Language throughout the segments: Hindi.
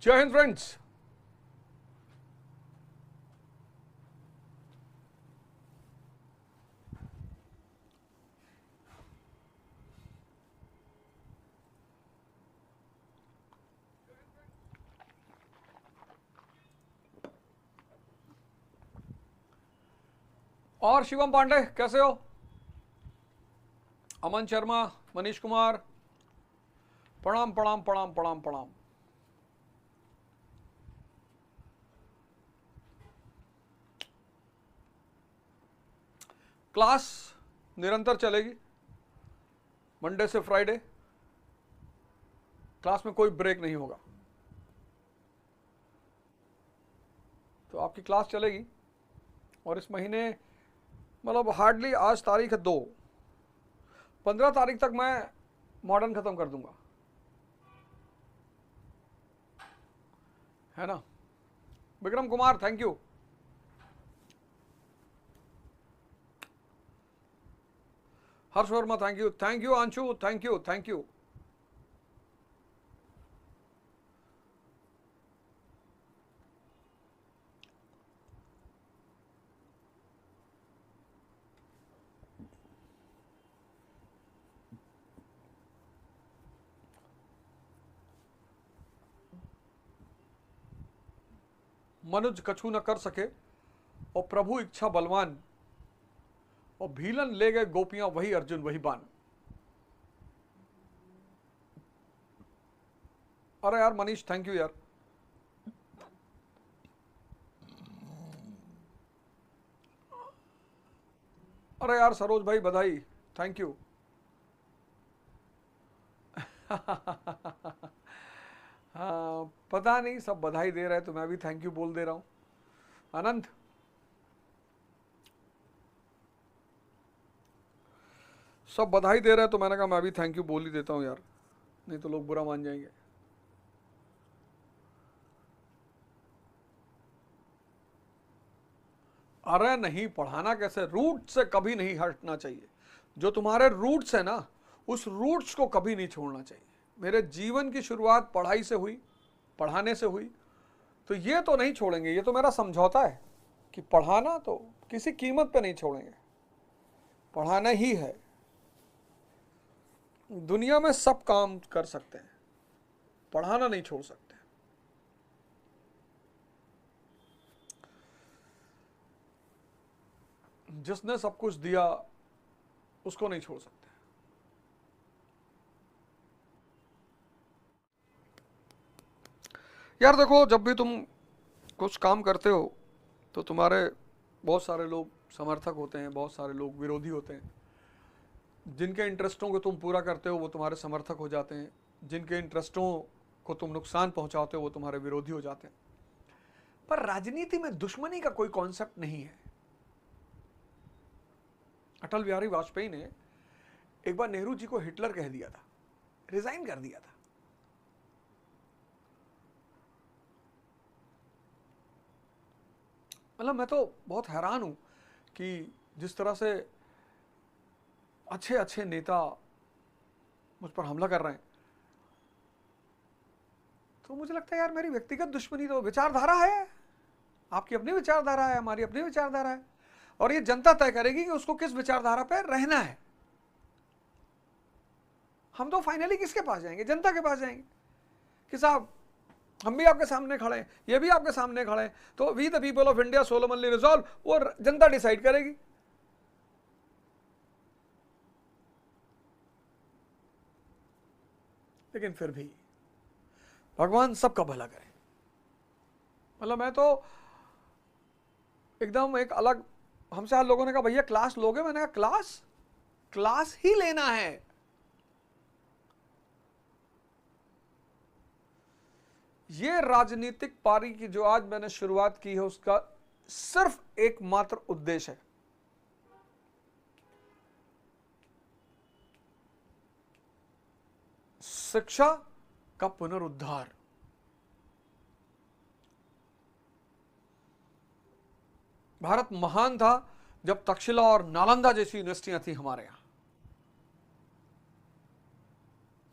जय हिंद फ्रेंड्स। और शिवम पांडे कैसे हो? अमन शर्मा, मनीष कुमार, प्रणाम प्रणाम प्रणाम प्रणाम प्रणाम। क्लास निरंतर चलेगी, मंडे से फ्राइडे क्लास में कोई ब्रेक नहीं होगा। तो आपकी क्लास चलेगी और इस महीने मतलब हार्डली आज तारीख है 2, 15 तारीख तक मैं मॉडर्न खत्म कर दूंगा, है ना। Vikram Kumar thank you. Harsh Verma thank you Anshu thank you. Manuj कछु न कर सके और प्रभु इच्छा बलवान, और भीलन ले गए गोपियां वही अर्जुन वही बान। अरे यार मनीष थैंक यू यार। अरे यार सरोज भाई बधाई थैंक यू। हाँ पता नहीं सब बधाई दे रहे हैं तो मैं भी थैंक यू बोल दे रहा हूं। अनंत सब बधाई दे रहे हैं तो मैंने कहा मैं भी थैंक यू बोल ही देता हूं यार, नहीं तो लोग बुरा मान जाएंगे। अरे नहीं, पढ़ाना कैसे, रूट से कभी नहीं हटना चाहिए। जो तुम्हारे रूट्स है ना, उस रूट्स को कभी नहीं छोड़ना चाहिए। मेरे जीवन की शुरुआत पढ़ाई से हुई, पढ़ाने से हुई, तो ये तो नहीं छोड़ेंगे। ये तो मेरा समझौता है कि पढ़ाना तो किसी कीमत पे नहीं छोड़ेंगे, पढ़ाना ही है। दुनिया में सब काम कर सकते हैं, पढ़ाना नहीं छोड़ सकते। जिसने सब कुछ दिया उसको नहीं छोड़ सकते। यार देखो, जब भी तुम कुछ काम करते हो तो तुम्हारे बहुत सारे लोग समर्थक होते हैं, बहुत सारे लोग विरोधी होते हैं। जिनके इंटरेस्टों को तुम पूरा करते हो वो तुम्हारे समर्थक हो जाते हैं, जिनके इंटरेस्टों को तुम नुकसान पहुंचाते हो वो तुम्हारे विरोधी हो जाते हैं। पर राजनीति में दुश्मनी का कोई कॉन्सेप्ट नहीं है। अटल बिहारी वाजपेयी ने एक बार नेहरू जी को हिटलर कह दिया था, रिजाइन कर दिया था। मतलब मैं तो बहुत हैरान हूं कि जिस तरह से अच्छे अच्छे नेता मुझ पर हमला कर रहे हैं, तो मुझे लगता है यार मेरी व्यक्तिगत दुश्मनी तो विचारधारा है, आपकी अपनी विचारधारा है, हमारी अपनी विचारधारा है, और ये जनता तय करेगी कि उसको किस विचारधारा पर रहना है। हम तो फाइनली किसके पास जाएंगे? जनता के पास जाएंगे कि साहब हम भी आपके सामने खड़े हैं, ये भी आपके सामने खड़े हैं, तो we the people of India solemnly resolve, वो जनता डिसाइड करेगी। लेकिन फिर भी भगवान सबका भला करे। मतलब मैं तो एकदम एक अलग, हमसे आज लोगों ने कहा भैया क्लास लोगे? मैंने कहा क्लास ही लेना है। ये राजनीतिक पारी की जो आज मैंने शुरुआत की है उसका सिर्फ एकमात्र उद्देश्य है, शिक्षा का पुनरुद्धार। भारत महान था जब तक्षशिला और नालंदा जैसी यूनिवर्सिटियां थी हमारे यहां।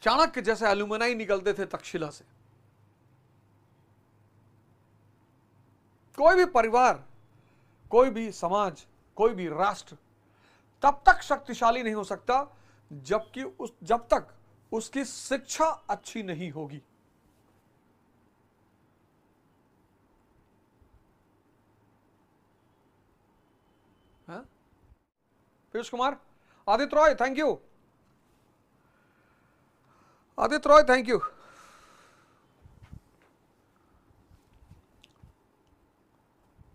चाणक्य जैसे एल्यूमिनाई निकलते थे तक्षशिला से। कोई भी परिवार, कोई भी समाज, कोई भी राष्ट्र तब तक शक्तिशाली नहीं हो सकता जब तक उसकी शिक्षा अच्छी नहीं होगी। Piyush Kumar, Aditya Roy, thank you. Aditya Roy, thank you.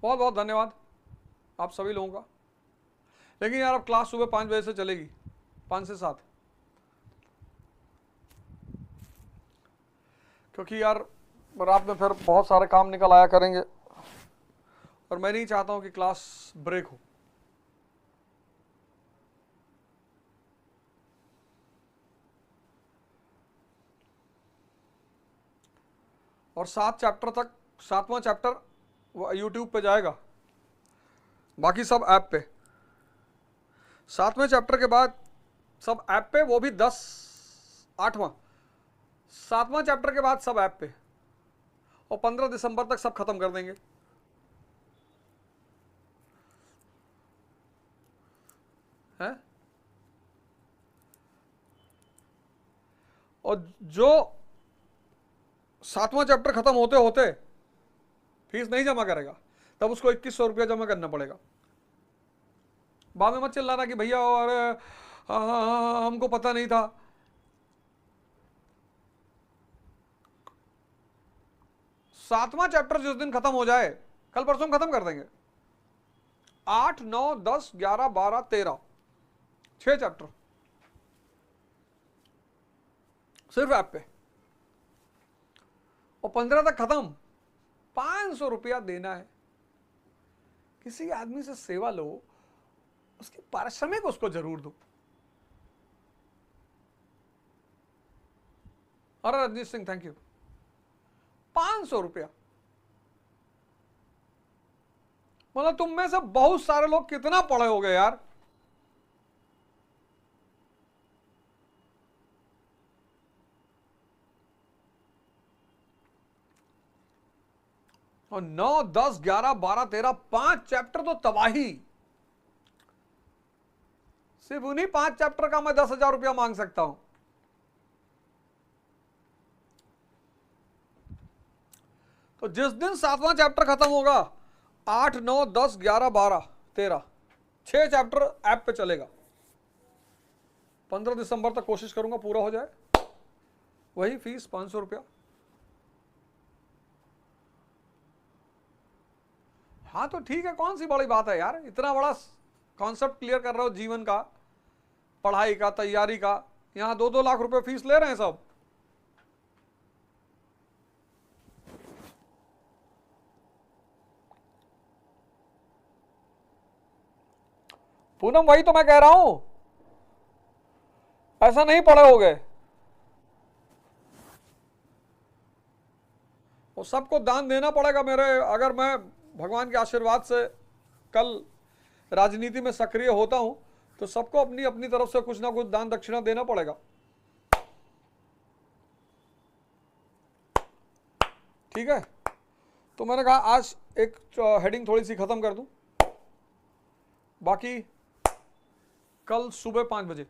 बहुत बहुत धन्यवाद आप सभी लोगों का। लेकिन यार अब क्लास सुबह 5 बजे से चलेगी, 5 से 7, क्योंकि यार रात में फिर बहुत सारे काम निकल आया करेंगे और मैं नहीं चाहता हूं कि क्लास ब्रेक हो। और 7 चैप्टर तक, 7वां चैप्टर यूट्यूब पे जाएगा, बाकी सब ऐप पे। 7वें चैप्टर के बाद सब ऐप पे, वो भी 8वां 7वां चैप्टर के बाद सब ऐप पे, और 15 दिसंबर तक सब खत्म कर देंगे। हैं? और जो 7वां चैप्टर खत्म होते होते फीस नहीं जमा करेगा, तब उसको 2100 रुपया जमा करना पड़ेगा। बाद में मत चिल्लाना कि भैया और हमको पता नहीं था। सातवां चैप्टर जिस दिन खत्म हो जाए, कल परसों खत्म कर देंगे। 8, 9, 10, 11, 12, 13, 6 चैप्टर सिर्फ ऐप पे, और 15 तक खत्म। 500 रुपया देना है। किसी आदमी से सेवा लो, उसकी पारिश्रमिक उसको जरूर दो। अरे रजनीश सिंह, थैंक यू। 500 रुपया, मतलब तुम में से बहुत सारे लोग कितना पढ़े हो गए यार। और 9, 10, 11, 12, 13, 5 चैप्टर तो तबाही। सिर्फ उन्हीं 5 चैप्टर का मैं 10,000 रुपया मांग सकता हूं। तो जिस दिन 7वां चैप्टर खत्म होगा, 8, 9, 10, 11, 12, 13, 6 चैप्टर ऐप पे चलेगा। 15 दिसंबर तक कोशिश करूंगा पूरा हो जाए। वही फीस 500 रुपया। हाँ तो ठीक है, कौन सी बड़ी बात है यार। इतना बड़ा कॉन्सेप्ट क्लियर कर रहे हो जीवन का, पढ़ाई का, तैयारी का, यहां 2-2 लाख रुपए फीस ले रहे हैं सब। पूनम, वही तो मैं कह रहा हूं, ऐसा नहीं पढ़े हो गए। वो सबको दान देना पड़ेगा मेरे। अगर मैं भगवान के आशीर्वाद से कल राजनीति में सक्रिय होता हूं, तो सबको अपनी अपनी तरफ से कुछ ना कुछ दान दक्षिणा देना पड़ेगा। ठीक है, तो मैंने कहा आज एक हेडिंग थोड़ी सी खत्म कर दूं, बाकी कल सुबह 5 बजे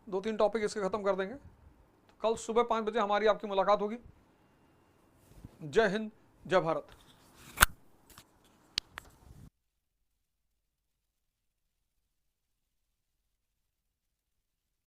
2-3 टॉपिक इसके खत्म कर देंगे। तो कल सुबह 5 बजे हमारी आपकी मुलाकात होगी। जय हिंद, जय भारत।